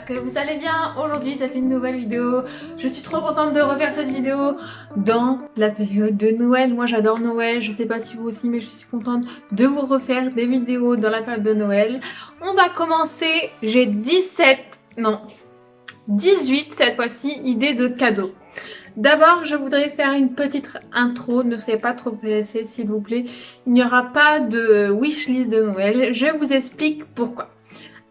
j'espère que vous allez bien. Aujourd'hui ça fait une nouvelle vidéo. Je suis trop contente de refaire cette vidéo dans la période de Noël. Moi j'adore Noël, je sais pas si vous aussi, mais je suis contente de vous refaire des vidéos dans la période de Noël. On va commencer, j'ai 18 cette fois-ci idées de cadeaux. D'abord, je voudrais faire une petite intro, ne soyez pas trop pressés s'il vous plaît. Il n'y aura pas de wishlist de Noël, je vous explique pourquoi.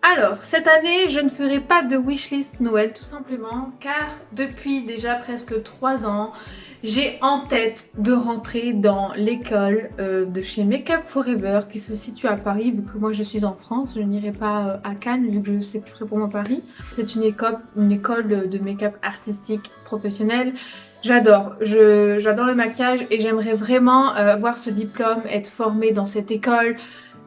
Alors, cette année, je ne ferai pas de wishlist Noël tout simplement car depuis déjà presque 3 ans, j'ai en tête de rentrer dans l'école de chez Make-up Forever qui se situe à Paris. Vu que moi je suis en France, je n'irai pas à Cannes vu que je sais plus très pour moi Paris. C'est une école de make-up artistique professionnelle. J'adore le maquillage et j'aimerais vraiment avoir ce diplôme, être formée dans cette école.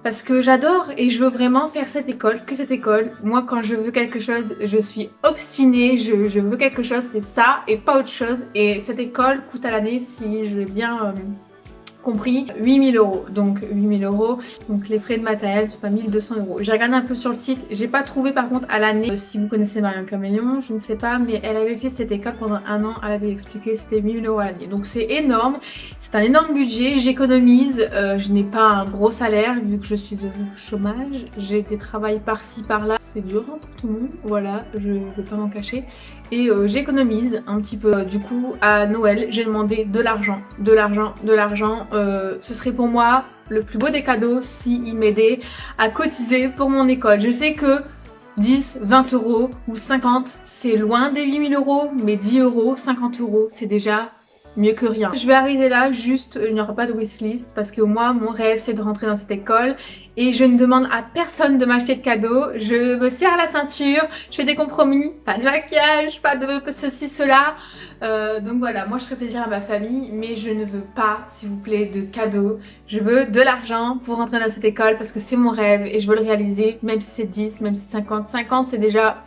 Parce que j'adore et je veux vraiment faire cette école, que cette école. Moi quand je veux quelque chose, je suis obstinée, je veux quelque chose, c'est ça et pas autre chose. Et cette école coûte à l'année, si je l'ai bien compris, 8 000 €. Donc 8 000 €, donc les frais de matériel sont à 1 200 €. J'ai regardé un peu sur le site, j'ai pas trouvé par contre à l'année. Si vous connaissez Marion Caméléon, je ne sais pas, mais elle avait fait cette école pendant 1 an, elle avait expliqué c'était 8 000 € à l'année. Donc c'est énorme, c'est un énorme budget, j'économise, je n'ai pas un gros salaire vu que je suis au chômage, j'ai des travails par-ci par-là. C'est dur hein, pour tout le monde, voilà, je ne vais pas m'en cacher. Et j'économise un petit peu. Du coup, à Noël, j'ai demandé de l'argent. Ce serait pour moi le plus beau des cadeaux s'il m'aidait à cotiser pour mon école. Je sais que 10, 20 € ou 50, c'est loin des 8 000 €, mais 10 €, 50 €, c'est déjà mieux que rien. Je vais arrêter là, juste il n'y aura pas de wishlist parce que moi mon rêve c'est de rentrer dans cette école et je ne demande à personne de m'acheter de cadeaux. Je me serre la ceinture, je fais des compromis, pas de maquillage, pas de ceci, cela. Donc voilà, moi je ferai plaisir à ma famille mais je ne veux pas s'il vous plaît de cadeaux. Je veux de l'argent pour rentrer dans cette école parce que c'est mon rêve et je veux le réaliser, même si c'est 10, même si c'est 50. 50 c'est déjà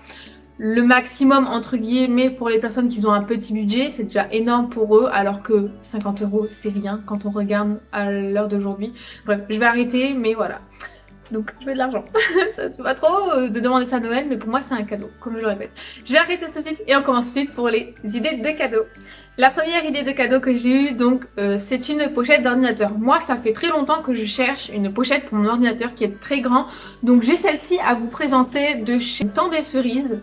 le maximum entre guillemets pour les personnes qui ont un petit budget, c'est déjà énorme pour eux alors que 50 € c'est rien quand on regarde à l'heure d'aujourd'hui. Bref, je vais arrêter mais voilà. Donc je veux de l'argent. Ça se fait pas trop de demander ça à Noël mais pour moi c'est un cadeau, comme je le répète. Je vais arrêter tout de suite et on commence tout de suite pour les idées de cadeaux. La première idée de cadeau que j'ai eue donc c'est une pochette d'ordinateur. Moi ça fait très longtemps que je cherche une pochette pour mon ordinateur qui est très grand. Donc j'ai celle-ci à vous présenter de chez Temps des Cerises.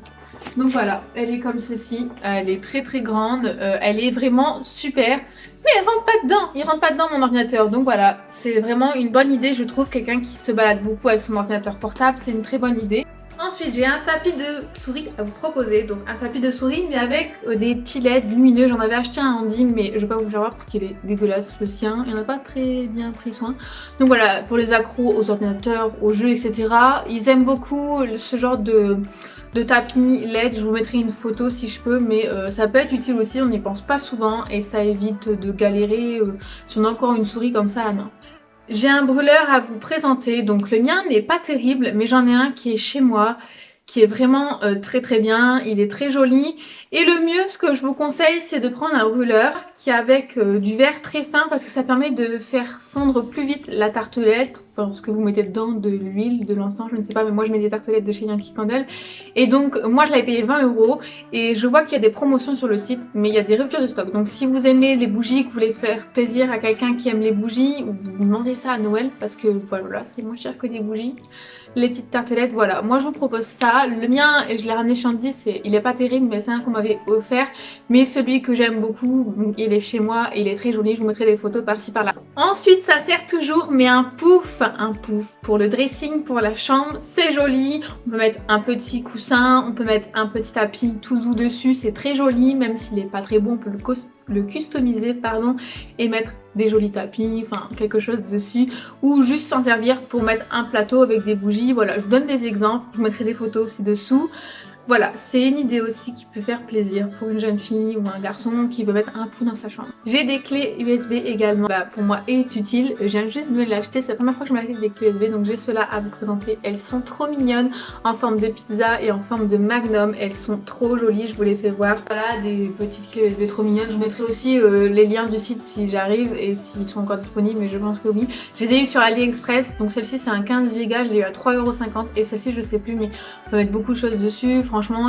Donc voilà, elle est comme ceci, elle est très très grande, elle est vraiment super. Mais elle rentre pas dedans, il rentre pas dedans mon ordinateur. Donc voilà, c'est vraiment une bonne idée, je trouve. Quelqu'un qui se balade beaucoup avec son ordinateur portable, c'est une très bonne idée. Ensuite, j'ai un tapis de souris à vous proposer. Donc un tapis de souris mais avec des petits LED lumineux. J'en avais acheté un en digne mais je vais pas vous le faire voir parce qu'il est dégueulasse le sien. Il n'y en a pas très bien pris soin. Donc voilà, pour les accros aux ordinateurs, aux jeux, etc. Ils aiment beaucoup ce genre de tapis LED. Je vous mettrai une photo si je peux, mais ça peut être utile aussi, on n'y pense pas souvent et ça évite de galérer si on a encore une souris comme ça à la main. J'ai un brûleur à vous présenter, donc le mien n'est pas terrible mais j'en ai un qui est chez moi, qui est vraiment très très bien, il est très joli. Et le mieux, ce que je vous conseille, c'est de prendre un brûleur qui est avec du verre très fin parce que ça permet de faire fondre plus vite la tartelette, enfin ce que vous mettez dedans, de l'huile, de l'encens, je ne sais pas, mais moi je mets des tartelettes de chez Yankee Candle. Et donc moi je l'avais payé 20 € et je vois qu'il y a des promotions sur le site, mais il y a des ruptures de stock. Donc si vous aimez les bougies, que vous voulez faire plaisir à quelqu'un qui aime les bougies, vous demandez ça à Noël parce que voilà, c'est moins cher que des bougies. Les petites tartelettes, voilà, moi je vous propose ça. Le mien, je l'ai ramené chez Andy, il est pas terrible mais c'est un qu'on m'avait offert. Mais celui que j'aime beaucoup, il est chez moi, il est très joli, je vous mettrai des photos par-ci par-là. Ensuite ça sert toujours, mais un pouf pour le dressing, pour la chambre, c'est joli. On peut mettre un petit coussin, on peut mettre un petit tapis tout doux dessus, c'est très joli, même s'il est pas très bon, on peut le customiser pardon et mettre des jolis tapis, enfin quelque chose dessus, ou juste s'en servir pour mettre un plateau avec des bougies. Voilà, je vous donne des exemples, je vous mettrai des photos aussi dessous. Voilà, c'est une idée aussi qui peut faire plaisir pour une jeune fille ou un garçon qui veut mettre un pou dans sa chambre. J'ai des clés USB également, pour moi est utile, je viens juste de me l'acheter, c'est la première fois que je m'achète des clés USB, donc j'ai cela à vous présenter. Elles sont trop mignonnes, en forme de pizza et en forme de magnum, elles sont trop jolies, je vous les fais voir. Voilà, des petites clés USB trop mignonnes, je vous mettrai aussi les liens du site si j'arrive et s'ils sont encore disponibles, mais je pense que oui. Je les ai eu sur AliExpress, donc celle-ci c'est un 15 Go, je l'ai eu à 3,50 € et celle-ci je sais plus, mais on peut mettre beaucoup de choses dessus. franchement,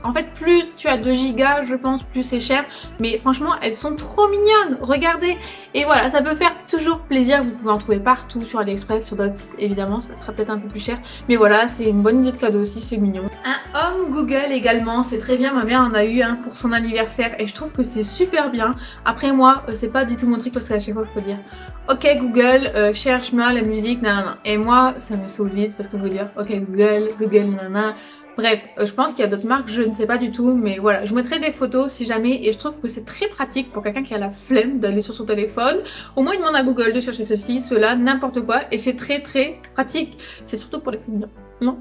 en fait, plus tu as 2 gigas, je pense, plus c'est cher. Mais franchement, elles sont trop mignonnes, regardez. Et voilà, ça peut faire toujours plaisir. Vous pouvez en trouver partout sur AliExpress, sur d'autres sites, évidemment. Ça sera peut-être un peu plus cher. Mais voilà, c'est une bonne idée de cadeau aussi, c'est mignon. Un Home Google également, c'est très bien. Ma mère en a eu un pour son anniversaire et je trouve que c'est super bien. Après moi, c'est pas du tout mon truc parce qu'à chaque fois, il faut dire ok Google, cherche-moi la musique, nanana. Et moi, ça me saoule vite parce que je veux dire ok Google, nanana. Bref, je pense qu'il y a d'autres marques, je ne sais pas du tout, mais voilà, je mettrai des photos si jamais, et je trouve que c'est très pratique pour quelqu'un qui a la flemme d'aller sur son téléphone. Au moins, il demande à Google de chercher ceci, cela, n'importe quoi, et c'est très pratique. C'est surtout pour les féminins, non?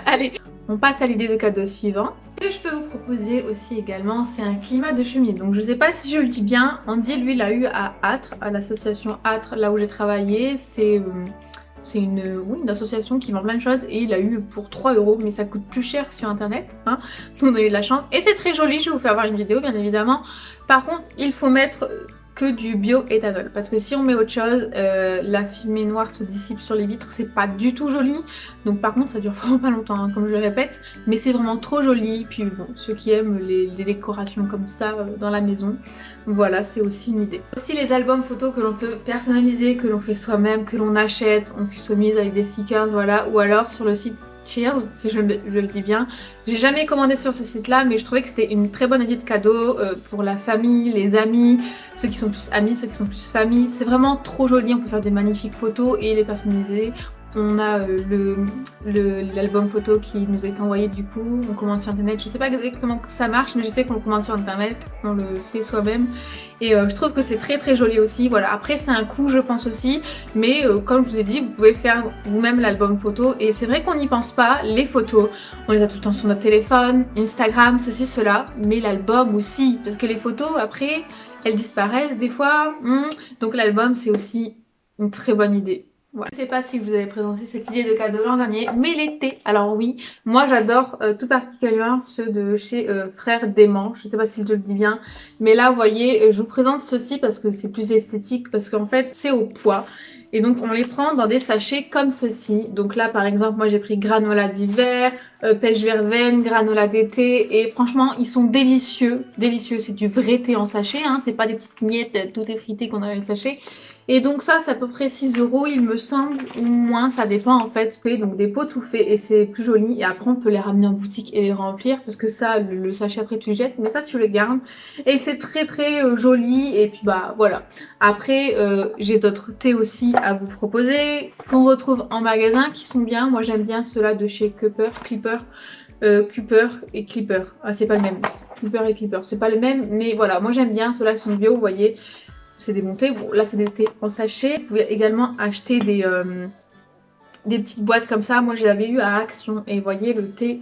Allez, on passe à l'idée de cadeau suivant. Ce que je peux vous proposer aussi également, c'est un climat de cheminée. Donc je sais pas si je le dis bien, Andy lui l'a eu à Âtre, à l'association Âtre, là où j'ai travaillé, c'est une association qui vend plein de choses et il a eu pour 3 €, mais ça coûte plus cher sur internet, hein. Nous on a eu de la chance et c'est très joli, je vais vous faire voir une vidéo bien évidemment. Par contre il faut mettre que du bioéthanol parce que si on met autre chose, la fumée noire se dissipe sur les vitres, c'est pas du tout joli. Donc par contre ça dure vraiment pas longtemps, hein, comme je le répète, mais c'est vraiment trop joli. Puis bon, ceux qui aiment les décorations comme ça dans la maison, voilà, c'est aussi une idée. Aussi les albums photos que l'on peut personnaliser, que l'on fait soi-même, que l'on achète, on customise avec des stickers, voilà, ou alors sur le site Cheers, si je le dis bien. J'ai jamais commandé sur ce site là, mais je trouvais que c'était une très bonne idée de cadeau pour la famille, les amis, ceux qui sont plus amis, ceux qui sont plus famille. C'est vraiment trop joli, on peut faire des magnifiques photos et les personnaliser. On a l'album photo qui nous a été envoyé, du coup on commande sur internet. Je sais pas exactement comment ça marche, mais je sais qu'on le commande sur internet, on le fait soi-même et je trouve que c'est très joli aussi. Voilà, après c'est un coût je pense aussi, mais comme je vous ai dit, vous pouvez faire vous-même l'album photo et c'est vrai qu'on n'y pense pas. Les photos on les a tout le temps sur notre téléphone, Instagram, ceci cela, mais l'album aussi, parce que les photos après elles disparaissent des fois, donc l'album c'est aussi une très bonne idée. Voilà. Je ne sais pas si je vous avais présenté cette idée de cadeau l'an dernier, mais l'été, alors oui, moi j'adore tout particulièrement ceux de chez Frères Dément, je ne sais pas si je le dis bien, mais là vous voyez, je vous présente ceci parce que c'est plus esthétique, parce qu'en fait c'est au poids. Et donc on les prend dans des sachets comme ceci. Donc là par exemple moi j'ai pris granola d'hiver, pêche verveine, granola d'été et franchement ils sont délicieux, c'est du vrai thé en sachet, hein, c'est pas des petites miettes tout effritées qu'on a dans les sachets. Et donc ça c'est à peu près 6 € il me semble, ou moins, ça dépend en fait. Donc des pots tout faits et c'est plus joli. Et après on peut les ramener en boutique et les remplir parce que ça le sachet après tu le jettes, mais ça tu le gardes. Et c'est très joli et puis bah voilà. Après j'ai d'autres thés aussi à vous proposer qu'on retrouve en magasin qui sont bien. Moi j'aime bien ceux-là de chez Clipper et Clipper. Ah c'est pas le même. Clipper et Clipper, c'est pas le même, mais voilà, moi j'aime bien. Ceux-là sont bio, vous voyez. C'est des bons thés. Bon, là c'est des thés en sachet. Vous pouvez également acheter des petites boîtes comme ça. Moi je l'avais eu à Action et vous voyez le thé,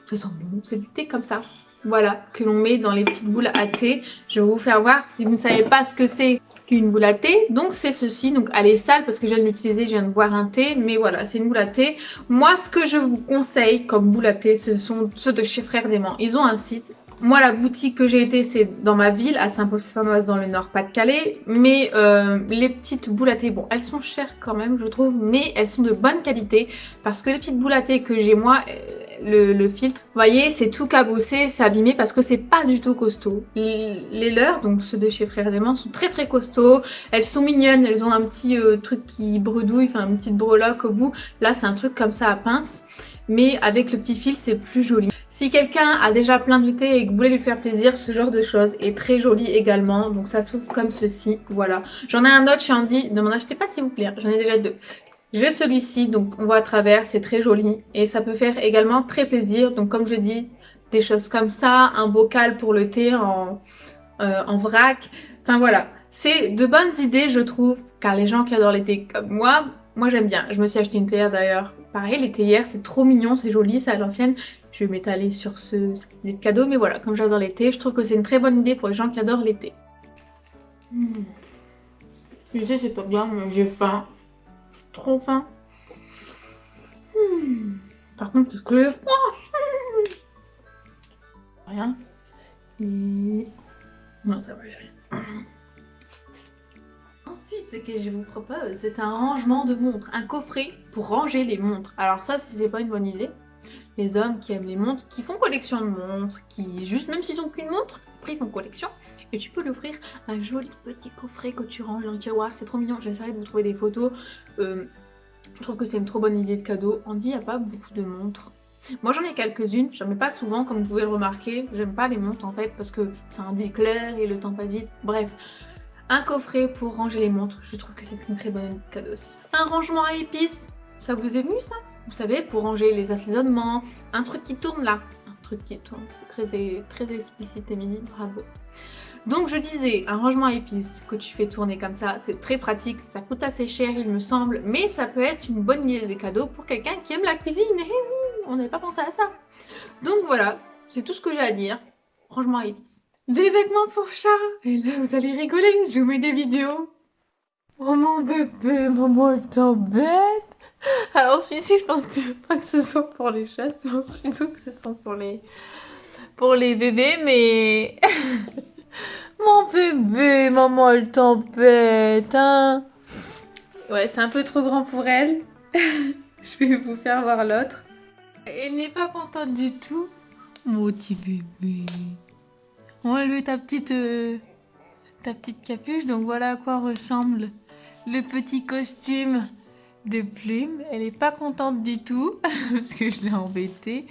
ça sent bon, c'est du thé comme ça. Voilà, que l'on met dans les petites boules à thé. Je vais vous faire voir si vous ne savez pas ce que c'est qu'une boule à thé. Donc c'est ceci, donc elle est sale parce que je viens de l'utiliser, je viens de boire un thé. Mais voilà, c'est une boule à thé. Moi ce que je vous conseille comme boule à thé, ce sont ceux de chez Frères Dément. Ils ont un site. Moi la boutique que j'ai été c'est dans ma ville à Saint-Paul-sur-Samoise dans le Nord Pas-de-Calais, mais les petites boules à thé, bon elles sont chères quand même je trouve, mais elles sont de bonne qualité parce que les petites boules à thé que j'ai moi, le filtre, vous voyez c'est tout cabossé, c'est abîmé parce que c'est pas du tout costaud. Les leurs, donc ceux de chez Frères Dément, sont très costauds, elles sont mignonnes, elles ont un petit truc qui bredouille, enfin une petite breloque au bout, là c'est un truc comme ça à pince. Mais avec le petit fil c'est plus joli. Si quelqu'un a déjà plein de thé et que vous voulez lui faire plaisir, ce genre de choses est très joli également. Donc ça s'ouvre comme ceci, voilà. J'en ai un autre chez Andy, ne m'en achetez pas s'il vous plaît, j'en ai déjà deux. J'ai celui-ci, donc on voit à travers, c'est très joli. Et ça peut faire également très plaisir. Donc comme je dis, des choses comme ça, un bocal pour le thé en vrac. Enfin voilà, c'est de bonnes idées je trouve, car les gens qui adorent les thés comme moi j'aime bien. Je me suis acheté une théière d'ailleurs. Pareil, les théières c'est trop mignon, c'est joli, c'est à l'ancienne. Je vais m'étaler sur cette idée de cadeau, mais voilà, comme j'adore les thés, je trouve que c'est une très bonne idée pour les gens qui adorent les thés. Je sais c'est pas bien, mais j'ai faim. Trop faim. Par contre, qu'est-ce que j'ai faim. Rien. Non, ça va, j'ai rien. Ensuite, ce que je vous propose, c'est un rangement de montres, un coffret pour ranger les montres. Alors ça, si c'est pas une bonne idée, les hommes qui aiment les montres, qui font collection de montres, qui juste, même s'ils n'ont qu'une montre, après ils font collection. Et tu peux l'offrir un joli petit coffret que tu ranges dans le tiroir, c'est trop mignon. J'essaierai de vous trouver des photos. Je trouve que c'est une trop bonne idée de cadeau. Andy n'a pas beaucoup de montres. Moi j'en ai quelques-unes, j'en mets pas souvent comme vous pouvez le remarquer. J'aime pas les montres en fait parce que c'est un éclair et le temps passe vite. Bref, un coffret pour ranger les montres, je trouve que c'est une très bonne cadeau aussi. Un rangement à épices, ça vous est venu ça? Vous savez, pour ranger les assaisonnements, un truc qui tourne là. Un truc qui tourne, c'est très explicite Émilie, bravo. Donc je disais, un rangement à épices que tu fais tourner comme ça, c'est très pratique, ça coûte assez cher il me semble, mais ça peut être une bonne idée de cadeau pour quelqu'un qui aime la cuisine. Eh oui, on n'avait pas pensé à ça. Donc voilà, c'est tout ce que j'ai à dire. Rangement à épices. Des vêtements pour chat. Et là vous allez rigoler, je vous mets des vidéos. Oh mon bébé, maman elle t'embête. Alors celui-ci je pense pas que ce soit pour les chats, je pense plutôt que ce soit pour les bébés, mais... Mon bébé, maman elle t'embête, hein. Ouais, c'est un peu trop grand pour elle. Je vais vous faire voir l'autre. Elle n'est pas contente du tout. Mon petit bébé. On va enlever ta petite capuche. Donc voilà à quoi ressemble le petit costume de Plume. Elle n'est pas contente du tout parce que je l'ai embêtée.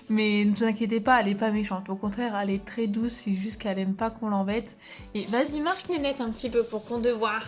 Mais ne vous inquiétez pas, elle n'est pas méchante. Au contraire, elle est très douce. C'est juste qu'elle n'aime pas qu'on l'embête. Et vas-y, marche Nénette un petit peu pour qu'on te voie.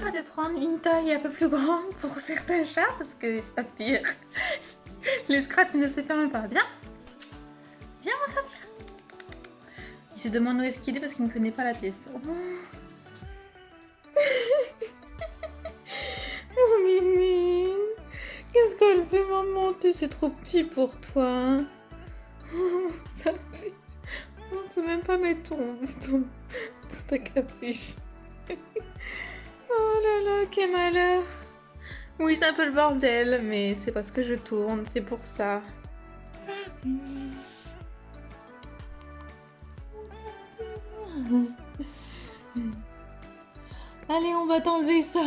Pas de prendre une taille un peu plus grande pour certains chats parce que ça pire. Les scratchs ne se ferment pas. Viens, viens mon saphir. Il se demande où est-ce qu'il est parce qu'il ne connaît pas la pièce. Oh, oh Minine, qu'est-ce qu'elle fait maman? C'est trop petit pour toi. Oh, ça fait... On peut même pas mettre ta capuche. Oh là là, quel malheur. Oui, c'est un peu le bordel, mais c'est parce que je tourne, c'est pour ça. Allez, on va t'enlever ça.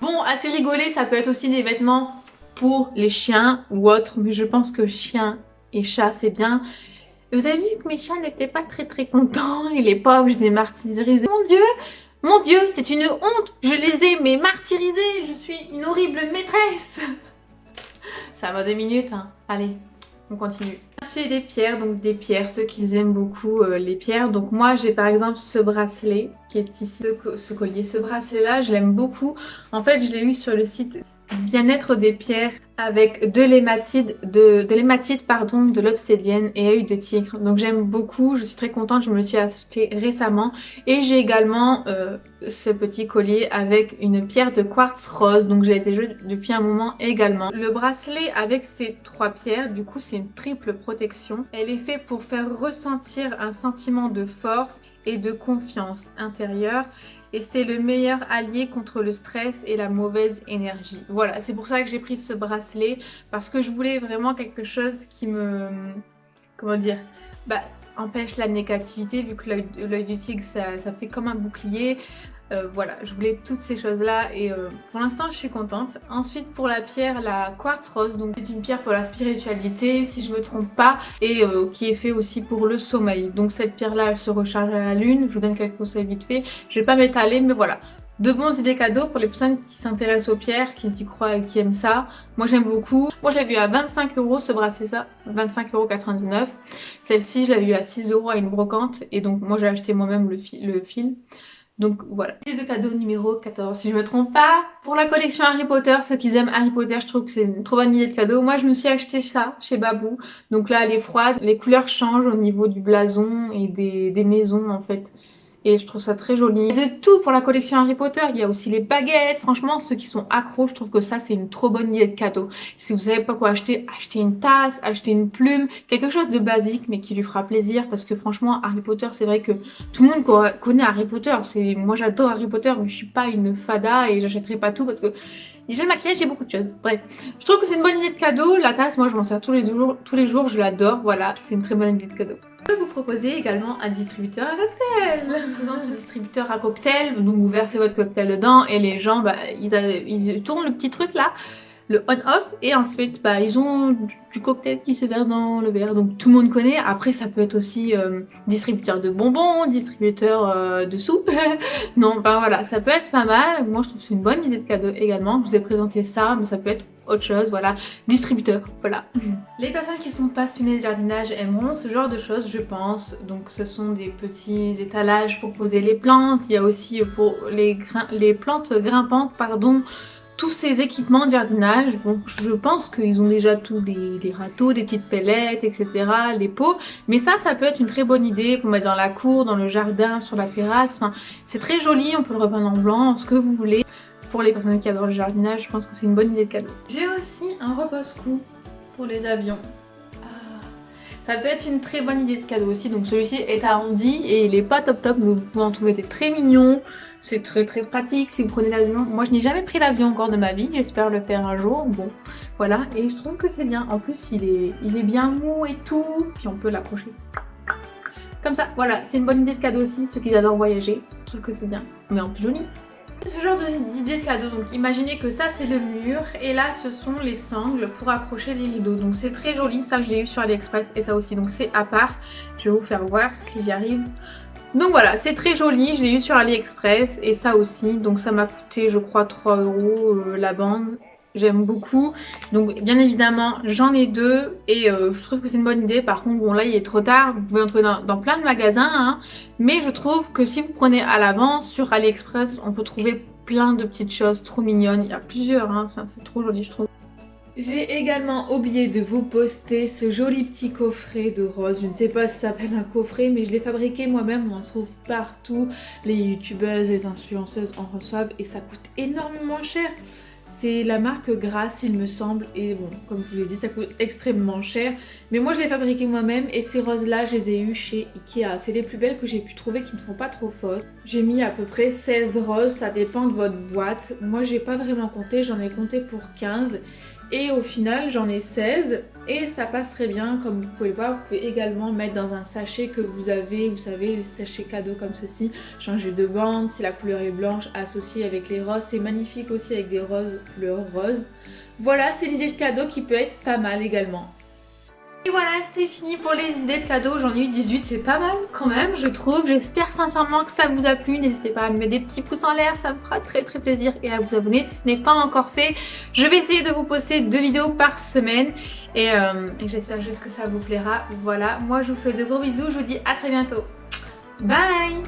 Bon, assez rigolé, ça peut être aussi des vêtements pour les chiens ou autres, mais je pense que chiens et chats, c'est bien. Vous avez vu que mes chiens n'étaient pas très contents, et les pauvres, je les ai martyrisés. Mon Dieu, c'est une honte. Je les ai mais martyrisés. Je suis une horrible maîtresse. Ça va 2 minutes, hein. Allez, on continue. J'ai des pierres, donc des pierres, ceux qui aiment beaucoup les pierres. Donc moi, j'ai par exemple ce bracelet qui est ici, ce collier. Ce bracelet-là, je l'aime beaucoup. En fait, je l'ai eu sur le site Bien-être des pierres avec de l'hématite, de l'obsidienne et œil de tigre. Donc j'aime beaucoup, je suis très contente, je me le suis acheté récemment. Et j'ai également ce petit collier avec une pierre de quartz rose, donc j'ai été jouée depuis un moment également. Le bracelet avec ces 3 pierres, du coup c'est une triple protection. Elle est faite pour faire ressentir un sentiment de force et de confiance intérieure. Et c'est le meilleur allié contre le stress et la mauvaise énergie. Voilà, c'est pour ça que j'ai pris ce bracelet. Parce que je voulais vraiment quelque chose qui me... Comment dire, empêche la négativité. Vu que l'œil du tigre, ça fait comme un bouclier. Voilà, je voulais toutes ces choses-là. Et pour l'instant, je suis contente. Ensuite, pour la pierre, la quartz rose. Donc c'est une pierre pour la spiritualité, si je me trompe pas. Et qui est fait aussi pour le sommeil. Donc cette pierre-là, elle se recharge à la lune. Je vous donne quelques conseils vite fait. Je vais pas m'étaler, mais voilà. De bons idées cadeaux pour les personnes qui s'intéressent aux pierres, qui y croient et qui aiment ça. Moi j'aime beaucoup. Moi je l'ai vu à 25 € ce bracelet, 25,99 €. Celle-ci je l'avais eu à 6 € à une brocante. Et donc moi j'ai acheté moi-même le fil. Donc voilà. Idée de cadeau numéro 14 si je me trompe pas. Pour la collection Harry Potter, ceux qui aiment Harry Potter, je trouve que c'est une trop bonne idée de cadeau. Moi je me suis acheté ça chez Babou. Donc là elle est froide. Les couleurs changent au niveau du blason et des maisons en fait. et je trouve ça très joli. Il y a de tout pour la collection Harry Potter, il y a aussi les baguettes, franchement ceux qui sont accros, je trouve que ça c'est une trop bonne idée de cadeau. Si vous savez pas quoi acheter, achetez une tasse, achetez une plume, quelque chose de basique mais qui lui fera plaisir, parce que franchement Harry Potter, c'est vrai que tout le monde connaît Harry Potter, moi j'adore Harry Potter mais je suis pas une fada et j'achèterai pas tout parce que déjà le maquillage, j'ai beaucoup de choses. Bref, je trouve que c'est une bonne idée de cadeau. La tasse, moi je m'en sers tous les jours, je l'adore. Voilà, c'est une très bonne idée de cadeau. Je peux vous proposer également un distributeur à cocktail. Dans ce distributeur à cocktail, donc vous versez votre cocktail dedans et les gens, ils tournent le petit truc là, le on-off, et en fait, ils ont du cocktail qui se verse dans le verre, donc tout le monde connaît. Après, ça peut être aussi distributeur de bonbons, distributeur de soupe. Non, voilà, ça peut être pas mal. Moi, je trouve que c'est une bonne idée de cadeau également. Je vous ai présenté ça, mais ça peut être autre chose, voilà, distributeur, voilà. Les personnes qui sont passionnées de jardinage aimeront ce genre de choses, je pense. Donc ce sont des petits étalages pour poser les plantes. Il y a aussi pour les plantes grimpantes, pardon, tous ces équipements de jardinage. Donc je pense qu'ils ont déjà tous des râteaux, des petites pellettes, etc., les pots. Mais ça peut être une très bonne idée pour mettre dans la cour, dans le jardin, sur la terrasse. Enfin, c'est très joli, on peut le repeindre en blanc, ce que vous voulez. Pour les personnes qui adorent le jardinage, je pense que c'est une bonne idée de cadeau. J'ai aussi un repose-cou pour les avions. Ça peut être une très bonne idée de cadeau aussi. Donc celui-ci est arrondi et il est pas top top, mais vous pouvez en trouver des très mignons. C'est très pratique si vous prenez l'avion. Moi je n'ai jamais pris l'avion encore de ma vie, j'espère le faire un jour. Bon, voilà, et je trouve que c'est bien. En plus il est bien mou et tout, puis on peut l'accrocher comme ça. Voilà, c'est une bonne idée de cadeau aussi, ceux qui adorent voyager. Je trouve que c'est bien, mais en plus joli. Ce genre d'idée de cadeau, donc imaginez que ça c'est le mur et là ce sont les sangles pour accrocher les rideaux, donc c'est très joli. Ça je l'ai eu sur AliExpress et ça aussi, donc c'est à part. Je vais vous faire voir si j'y arrive. Donc voilà, c'est très joli, je l'ai eu sur AliExpress et ça aussi, donc ça m'a coûté je crois 3 € la bande. J'aime beaucoup, donc bien évidemment j'en ai deux et je trouve que c'est une bonne idée. Par contre bon là il est trop tard, vous pouvez en trouver dans plein de magasins hein, mais je trouve que si vous prenez à l'avance sur AliExpress, on peut trouver plein de petites choses trop mignonnes. Il y a plusieurs hein, c'est trop joli je trouve. J'ai également oublié de vous poster ce joli petit coffret de rose. Je ne sais pas si ça s'appelle un coffret, mais je l'ai fabriqué moi-même. On en trouve partout. Les youtubeuses, les influenceuses en reçoivent et ça coûte énormément cher. C'est la marque Grasse il me semble, et bon comme je vous l'ai dit ça coûte extrêmement cher, mais moi je l'ai fabriqué moi-même et ces roses là je les ai eues chez Ikea. C'est les plus belles que j'ai pu trouver qui ne font pas trop fausses. J'ai mis à peu près 16 roses, ça dépend de votre boîte. Moi j'ai pas vraiment compté, j'en ai compté pour 15 et au final j'en ai 16 et ça passe très bien. Comme vous pouvez le voir, vous pouvez également mettre dans un sachet que vous avez, vous savez les sachets cadeaux comme ceci, changer de bande si la couleur est blanche, associée avec les roses. C'est magnifique aussi avec des roses couleur rose. Voilà, c'est l'idée de cadeau qui peut être pas mal également. Et voilà, c'est fini pour les idées de cadeaux. J'en ai eu 18, c'est pas mal quand même je trouve. J'espère sincèrement que ça vous a plu. N'hésitez pas à me mettre des petits pouces en l'air, ça me fera très plaisir, et à vous abonner si ce n'est pas encore fait. Je vais essayer de vous poster 2 vidéos par semaine et j'espère juste que ça vous plaira. Voilà, moi je vous fais de gros bisous, je vous dis à très bientôt. Bye.